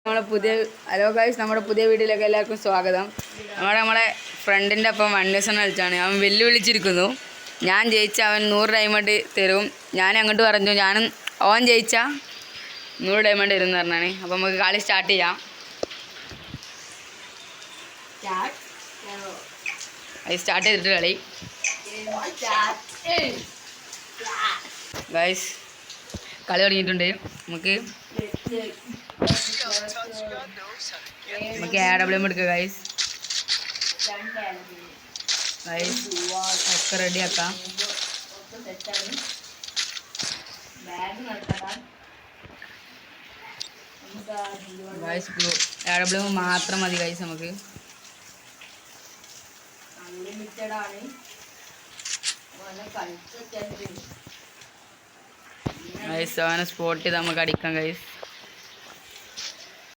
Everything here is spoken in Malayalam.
ഹലോ ഗൈസ്, നമ്മുടെ പുതിയ വീഡിയോയിലേക്ക് എല്ലാവർക്കും സ്വാഗതം. നമ്മളെ ഫ്രണ്ടിൻ്റെ ഒപ്പം 1 ദിവസം കളിച്ചാണ്. അവൻ വെല്ലുവിളിച്ചിരിക്കുന്നു. ഞാൻ ജയിച്ച അവൻ 100 ഡയമണ്ട് തരും. ഞാൻ അങ്ങോട്ട് പറഞ്ഞു അവൻ ജയിച്ചാൽ 100 ഡയമണ്ട് തരും എന്ന് പറഞ്ഞാണ്. അപ്പോൾ നമുക്ക് കളി സ്റ്റാർട്ട് ചെയ്യാം. സ്റ്റാർട്ട് ചെയ്തിട്ട് കളി ഗൈസ്. കളി തുടങ്ങിയിട്ടുണ്ട്. നമുക്ക് AW എടുക്കുക ഗൈസ്. ഒക്കെ റെഡി ആക്കാം. ഗൈസ് AW മാത്രം മതി ഗൈസ്. നമുക്ക് അൺലിമിറ്റഡ് ആണ്. ഗൈസ് അവനെ സ്പോട്ട് ചെയ്ത് നമുക്ക് അടിക്കാം ഗൈസ്.